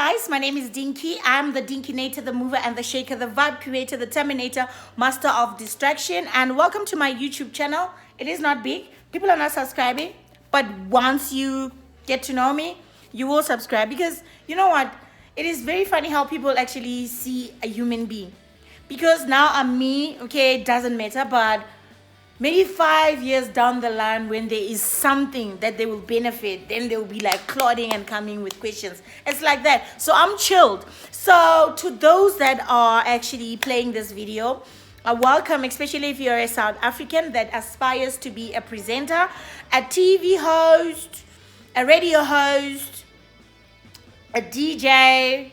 guys, my name is Dinky. I'm the Dinkinator, the mover and the shaker, the vibe creator, the terminator, master of distraction. And welcome to my YouTube channel. It is not big. People are not subscribing. But once you get to know me, you will subscribe. Because you know what? It is very funny how people actually see a human being. Because now I'm me, okay, it doesn't matter. But maybe 5 years down the line, when there is something that they will benefit, then they will be like clodding and coming with questions. It's like that. So I'm chilled. So to those that are actually playing this video, welcome, especially if you're a South African that aspires to be a presenter, a TV host, a radio host, a DJ,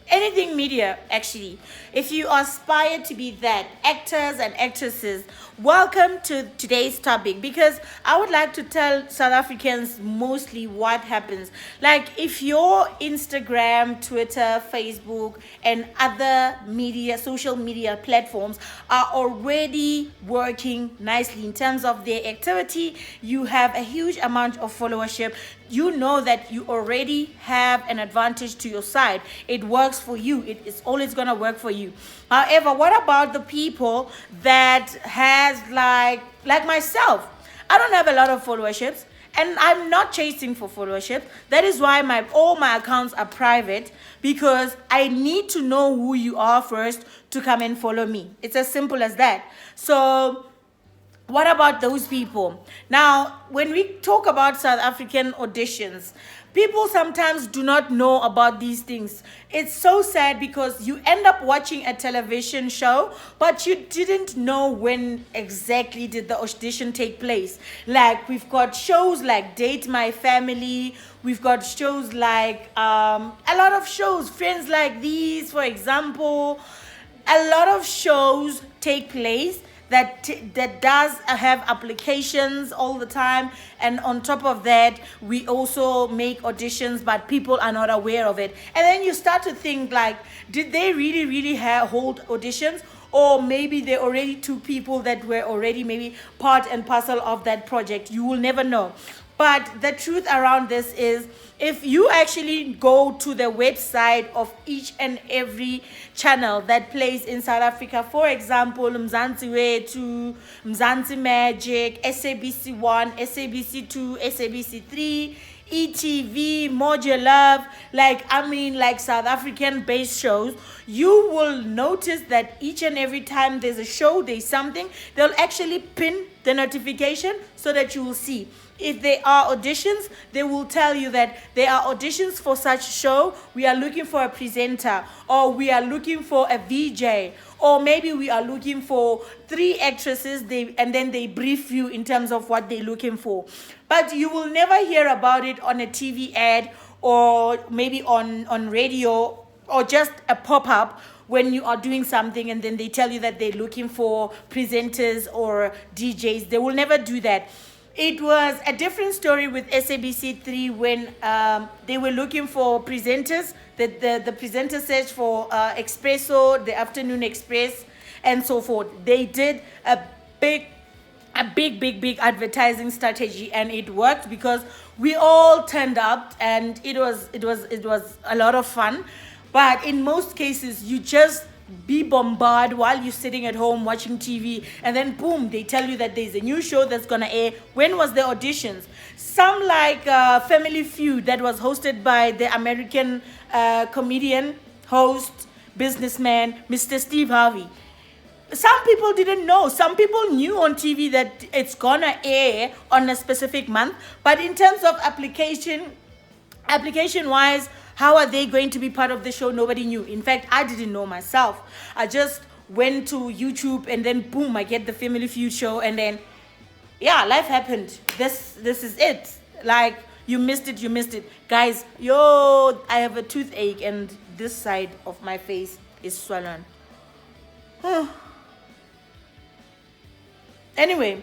anything media actually. If you aspire to be that, actors and actresses, welcome to today's topic, because I would like to tell South Africans mostly what happens. Like if your Instagram, Twitter, Facebook and other media, social media platforms are already working nicely in terms of their activity, you have a huge amount of followership, you know that you already have an advantage to your side. It works for you. It is always going to work for you. However, what about the people that has like myself? I don't have a lot of followerships and I'm not chasing for followership. That is why all my accounts are private, because I need to know who you are first to come and follow me. It's as simple as that. So what about those people? Now, when we talk about South African auditions, people sometimes do not know about these things. It's so sad because you end up watching a television show, but you didn't know when exactly did the audition take place. Like we've got shows like Date My Family. We've got shows like a lot of shows, Friends Like These, for example. A lot of shows take place that does have applications all the time, and on top of that we also make auditions, but people are not aware of it. And then you start to think like, did they really hold auditions, or maybe there already two people that were already maybe part and parcel of that project? You will never know. But the truth around this is, if you actually go to the website of each and every channel that plays in South Africa, for example, Mzansi Wetu, Mzansi Magic, SABC 1, SABC 2, SABC 3, ETV, Mojo Love, like South African based shows, you will notice that each and every time there's a show, there's something, they'll actually pin the notification so that you will see. If there are auditions, they will tell you that there are auditions for such show. We are looking for a presenter, or we are looking for a VJ, or maybe we are looking for 3 actresses. And then they brief you in terms of what they're looking for. But you will never hear about it on a TV ad, or maybe on radio, or just a pop-up when you are doing something and then they tell you that they're looking for presenters or DJs. They will never do that. It was a different story with SABC 3 when they were looking for presenters. The presenter search for Expresso, the Afternoon Express, and so forth. They did a big advertising strategy, and it worked because we all turned up, and it was a lot of fun. But in most cases, you just be bombarded while you're sitting at home watching TV, and then boom, they tell you that there's a new show that's gonna air. When was the auditions? Some like Family Feud that was hosted by the American comedian, host, businessman, Mr. Steve Harvey. Some people didn't know. Some people knew on TV that it's gonna air on a specific month, but in terms of application wise, how are they going to be part of the show? Nobody knew. In fact, I didn't know myself. I just went to YouTube, and then boom, I get the Family Feud show, and then yeah, life happened. This is it. Like, you missed it. Guys, I have a toothache and this side of my face is swollen. Anyway,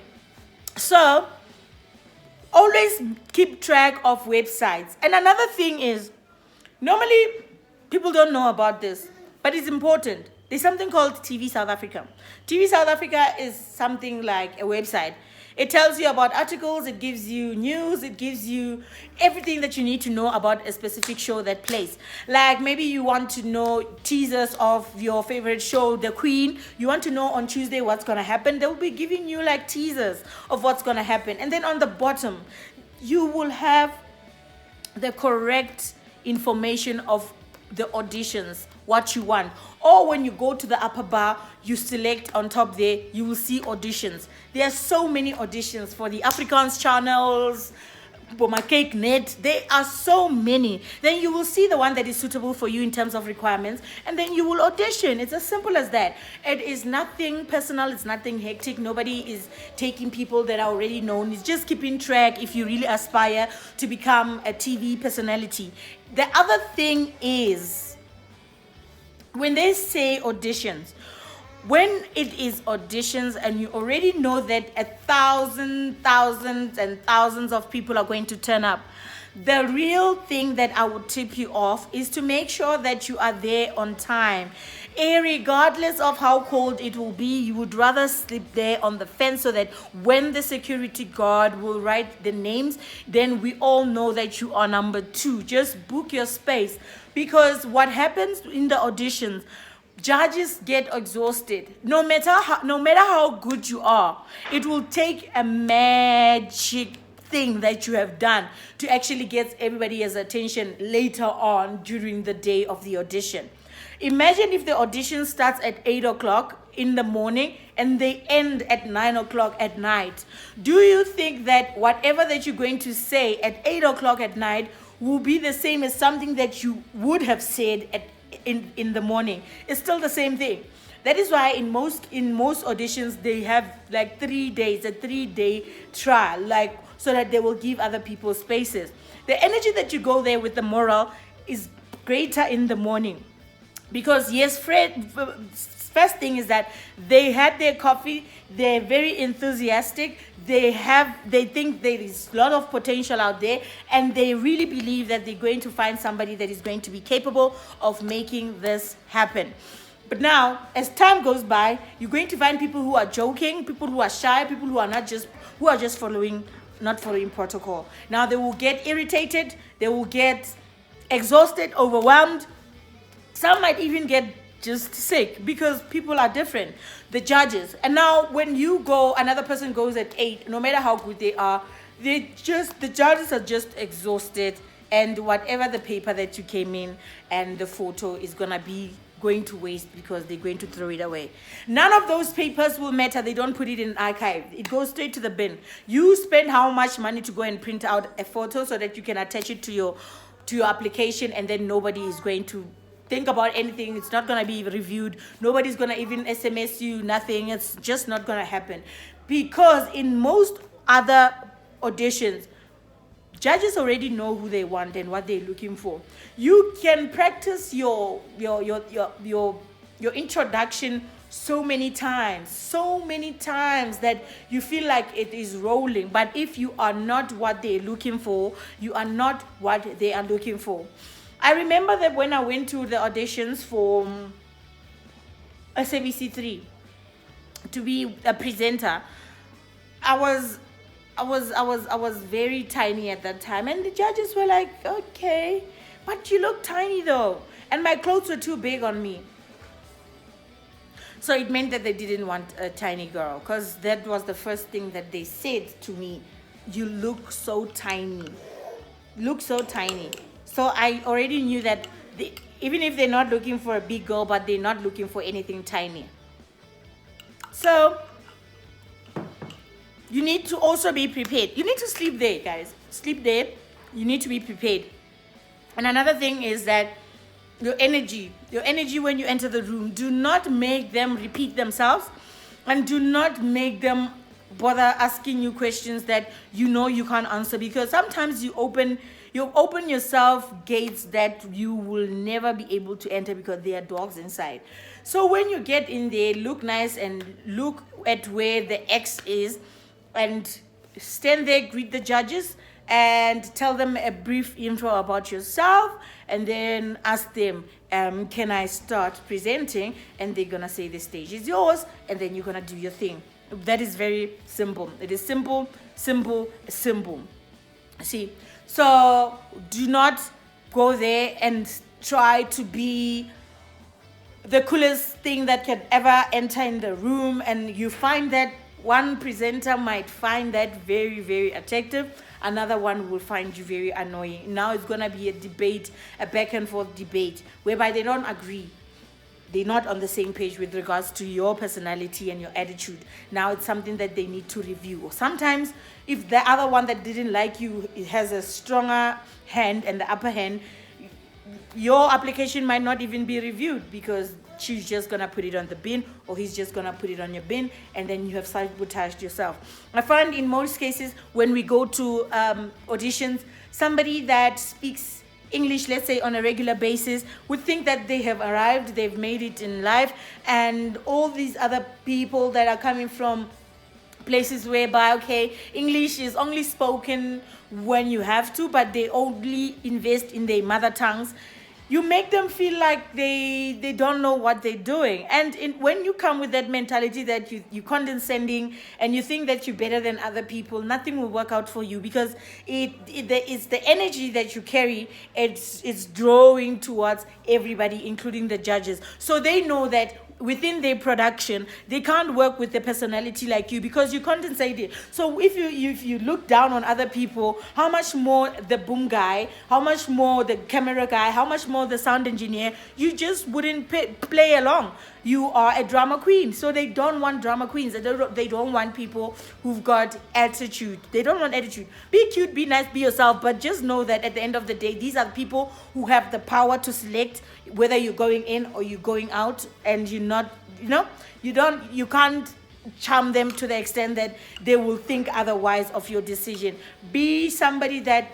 so always keep track of websites. And another thing is, normally people don't know about this, but it's important. There's something called TV South Africa. TV South Africa is something like a website. It tells you about articles, it gives you news, it gives you everything that you need to know about a specific show that plays. Like maybe you want to know teasers of your favorite show, The Queen. You want to know on Tuesday what's going to happen. They'll be giving you like teasers of what's going to happen. And then on the bottom, you will have the correct information of the auditions, what you want. Or when you go to the upper bar, you select on top there, you will see auditions. There are so many auditions for the Afrikaans channels, Boma Cake Net. There are so many. Then you will see the one that is suitable for you in terms of requirements, and then you will audition. It's as simple as that. It is nothing personal, it's nothing hectic. Nobody is taking people that are already known. It's just keeping track if you really aspire to become a TV personality. The other thing is, when they say auditions, when it is auditions and you already know that thousands and thousands of people are going to turn up, the real thing that I would tip you off is to make sure that you are there on time. Regardless of how cold it will be, you would rather sleep there on the fence so that when the security guard will write the names, then we all know that you are number 2. Just book your space, because what happens in the auditions, judges get exhausted. No matter how good you are, it will take a magic thing that you have done to actually get everybody's attention later on during the day of the audition. Imagine if the audition starts at 8 o'clock in the morning and they end at 9 o'clock at night. Do you think that whatever that you're going to say at 8 o'clock at night will be the same as something that you would have said in the morning? It's still the same thing. That is why in most auditions they have like 3 days, a 3-day trial, like so that they will give other people spaces. The energy that you go there with, the morale is greater in the morning. Because yes, first thing is that they had their coffee, they're very enthusiastic, they think there is a lot of potential out there, and they really believe that they're going to find somebody that is going to be capable of making this happen. But now, as time goes by, you're going to find people who are joking, people who are shy, people who are just not following protocol. Now they will get irritated, they will get exhausted, overwhelmed. Some might even get just sick because people are different, the judges. And now when you go, another person goes at 8, no matter how good they are, the judges are just exhausted, and whatever the paper that you came in and the photo is going to waste because they're going to throw it away. None of those papers will matter. They don't put it in an archive. It goes straight to the bin. You spend how much money to go and print out a photo so that you can attach it to your application, and then nobody is going to think about anything. It's not going to be reviewed. Nobody's going to even SMS you, nothing. It's just not going to happen. Because in most other auditions, judges already know who they want and what they're looking for. You can practice your introduction so many times that you feel like it is rolling. But if you are not what they're looking for, you are not what they are looking for. I remember that when I went to the auditions for SABC3 to be a presenter, I was very tiny at that time, and the judges were like, okay, but you look tiny though, and my clothes were too big on me. So it meant that they didn't want a tiny girl, because that was the first thing that they said to me. You look so tiny. So I already knew that even if they're not looking for a big girl, but they're not looking for anything tiny. So you need to also be prepared. You need to sleep there, guys. Sleep there. You need to be prepared. And another thing is that your energy when you enter the room, do not make them repeat themselves, and do not make them bother asking you questions that you know you can't answer, because sometimes you open yourself gates that you will never be able to enter because there are dogs inside. So when you get in there, look nice and look at where the X is, and stand there, greet the judges, and tell them a brief intro about yourself, and then ask them, can I start presenting? And they're gonna say the stage is yours, and then you're gonna do your thing. That is very simple. It is simple, simple, simple. See, so do not go there and try to be the coolest thing that can ever enter in the room, and you find that one presenter might find that very, very attractive, another one will find you very annoying. Now it's going to be a debate, a back and forth debate, whereby they don't agree. They're not on the same page with regards to your personality and your attitude. Now it's something that they need to review. Or sometimes if the other one that didn't like you, it has a stronger hand and the upper hand, your application might not even be reviewed, because she's just gonna put it on the bin, or he's just gonna put it on your bin, and then you have sabotaged yourself. I find in most cases when we go to auditions, somebody that speaks English, let's say on a regular basis, would think that they have arrived, they've made it in life, and all these other people that are coming from places whereby, okay, English is only spoken when you have to, but they only invest in their mother tongues. You make them feel like they don't know what they're doing. And when you come with that mentality that you're condescending and you think that you're better than other people, nothing will work out for you, because it's the energy that you carry, it's drawing towards everybody, including the judges. So they know that within their production, they can't work with the personality like you, because you condensate it. So if you look down on other people, how much more the boom guy, how much more the camera guy, how much more the sound engineer, you just wouldn't play along. You are a drama queen, so they don't want drama queens. They don't want people who've got attitude. They don't want attitude. Be cute, be nice, be yourself, but just know that at the end of the day, these are the people who have the power to select whether you're going in or you're going out, and you're not, you can't charm them to the extent that they will think otherwise of your decision. Be somebody that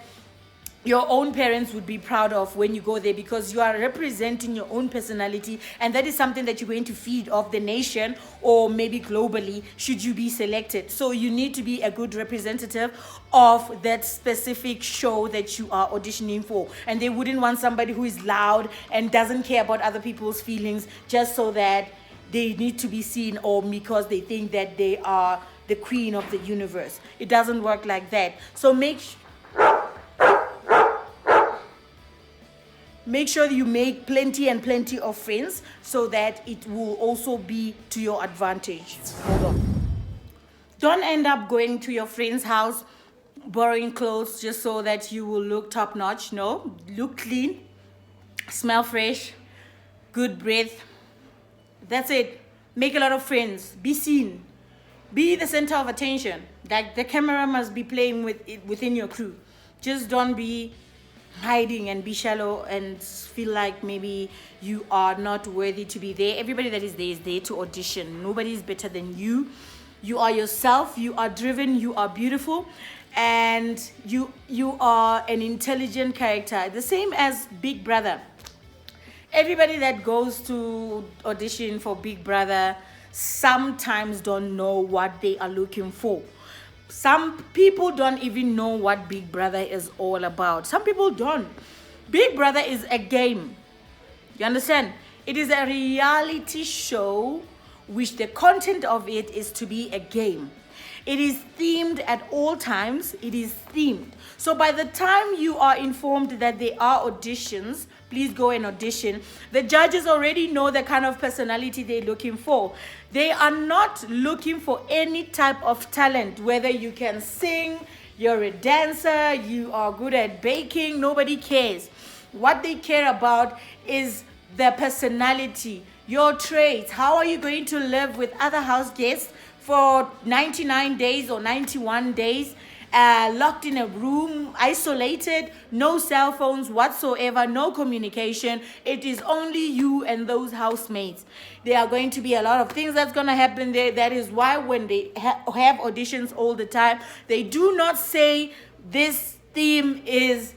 your own parents would be proud of when you go there, because you are representing your own personality, and that is something that you're going to feed off the nation, or maybe globally, should you be selected. So you need to be a good representative of that specific show that you are auditioning for, and they wouldn't want somebody who is loud and doesn't care about other people's feelings just so that they need to be seen, or because they think that they are the queen of the universe. It doesn't work like that. So make sure you make plenty and plenty of friends, so that it will also be to your advantage. Hold on. Don't end up going to your friend's house, borrowing clothes just so that you will look top notch. No, look clean, smell fresh, good breath. That's it. Make a lot of friends. Be seen. Be the center of attention. Like the camera must be playing with it within your crew. Just don't be hiding and be shallow and feel like maybe you are not worthy to be there. Everybody that is there to audition. Nobody is better than you. You are yourself. You are driven. You are beautiful, and you are an intelligent character. The same as Big Brother. Everybody that goes to audition for Big Brother sometimes don't know what they are looking for. Some people don't even know what Big Brother is all about. Some people don't. Big Brother is a game. You understand? It is a reality show, which the content of it is to be a game. It is themed at all times. It is themed. So by the time you are informed that there are auditions, please go and audition. The judges already know the kind of personality they're looking for. They are not looking for any type of talent, whether you can sing, you're a dancer, you are good at baking, nobody cares. What they care about is the personality, your traits. How are you going to live with other house guests for 99 days or 91 days? Locked in a room, isolated, no cell phones whatsoever, no communication. It is only you and those housemates. There are going to be a lot of things that's going to happen there. That is why when they have auditions all the time, they do not say this theme is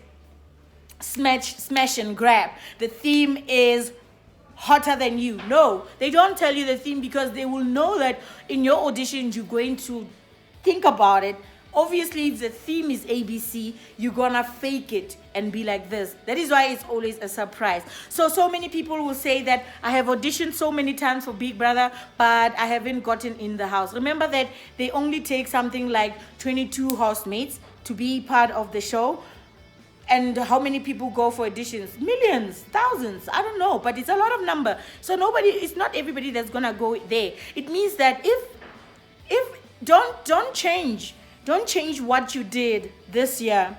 smash and grab. The theme is hotter than you. No, they don't tell you the theme, because they will know that in your auditions you're going to think about it Obviously, if the theme is ABC, you're gonna fake it and be like this. That is why it's always a surprise. So many people will say that I have auditioned so many times for Big Brother, but I haven't gotten in the house. Remember that they only take something like 22 housemates to be part of the show. And how many people go for auditions? Millions, thousands, I don't know, but it's a lot of number. So it's not everybody that's gonna go there. It means that if don't change what you did this year,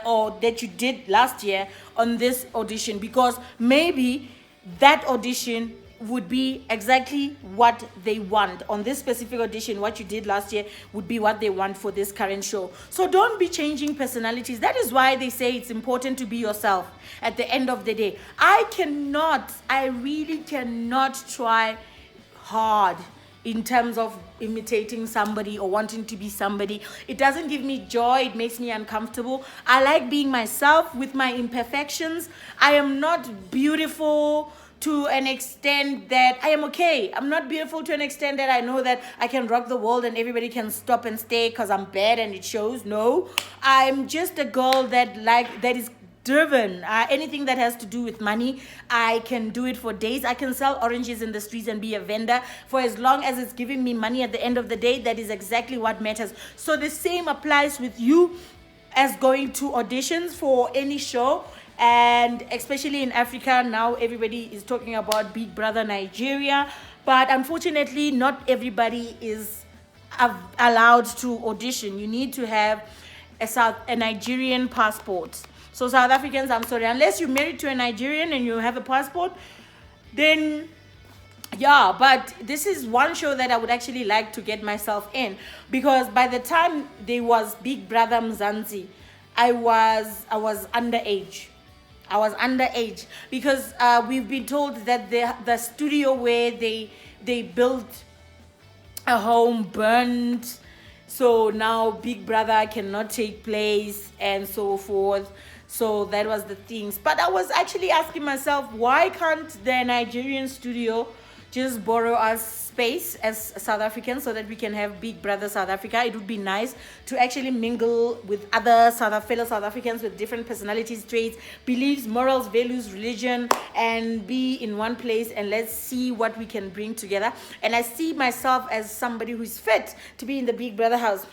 or that you did last year on this audition, because maybe that audition would be exactly what they want. On this specific audition, what you did last year would be what they want for this current show. So don't be changing personalities. That is why they say it's important to be yourself at the end of the day. I really cannot try hard in terms of imitating somebody or wanting to be somebody. It doesn't give me joy. It makes me uncomfortable. I like being myself with my imperfections. I am not beautiful to an extent that I am okay. I'm not beautiful to an extent that I know that I can rock the world and everybody can stop and stare because I'm bad and it shows. No, I'm just a girl that is driven. Anything that has to do with money, I can do it for days. I can sell oranges in the streets and be a vendor for as long as it's giving me money at the end of the day. That is exactly what matters. So the same applies with you as going to auditions for any show. And especially in Africa now, everybody is talking about Big Brother Nigeria, but unfortunately not everybody is allowed to audition. You need to have a Nigerian passport. So South Africans, I'm sorry, unless you're married to a Nigerian and you have a passport, then yeah. But this is one show that I would actually like to get myself in, because by the time there was Big Brother Mzansi, I was underage. I was underage because we've been told that the studio where they built a home burned, so now Big Brother cannot take place and so forth. So that was the things. But I was actually asking myself, why can't the Nigerian studio just borrow us space as South Africans so that we can have Big Brother South Africa? It would be nice to actually mingle with other fellow South Africans with different personalities, traits, beliefs, morals, values, religion, and be in one place, and let's see what we can bring together. And I see myself as somebody who's fit to be in the Big Brother house,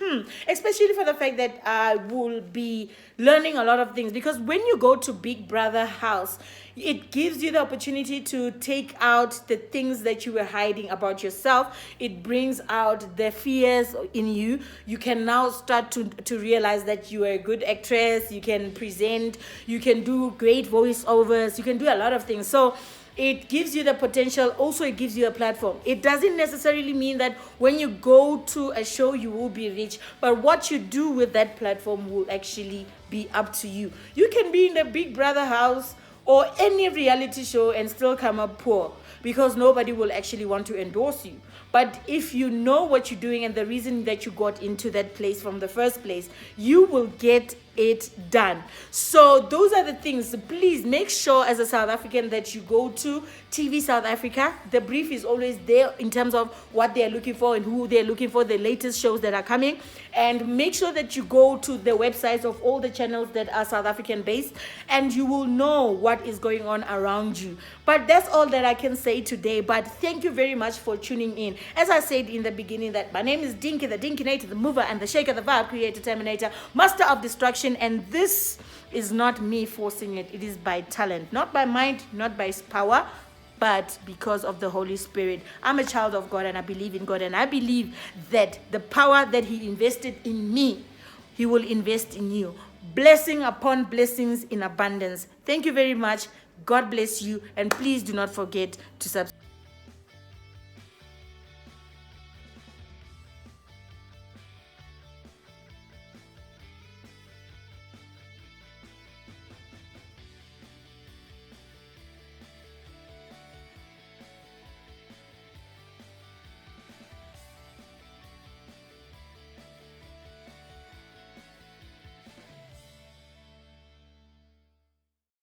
especially for the fact that I will be learning a lot of things, because when you go to Big Brother house, it gives you the opportunity to take out the things that you were hiding about yourself. It brings out the fears in you. You can now start to realize that you are a good actress. You can present. You can do great voiceovers. You can do a lot of things. So it gives you the potential. Also, it gives you a platform. It doesn't necessarily mean that when you go to a show, you will be rich. But what you do with that platform will actually be up to you. You can be in the Big Brother house or any reality show and still come up poor, because nobody will actually want to endorse you. But if you know what you're doing and the reason that you got into that place from the first place, you will get it done. So those are the things. Please make sure as a South African that you go to TV South Africa. The brief is always there in terms of what they're looking for and who they're looking for, the latest shows that are coming. And make sure that you go to the websites of all the channels that are South African based, and you will know what is going on around you. But that's all that I can say today. But thank you very much for tuning in. As I said in the beginning, that my name is Dinky, the Dinkinator, the mover and the shaker, the vibe creator, terminator, master of destruction. And this is not me forcing it. It is by talent, not by mind, not by power, but because of the Holy Spirit. I'm a child of God and I believe in God, and I believe that the power that He invested in me, He will invest in you. Blessing upon blessings in abundance. Thank you very much. God bless you, and please do not forget to subscribe.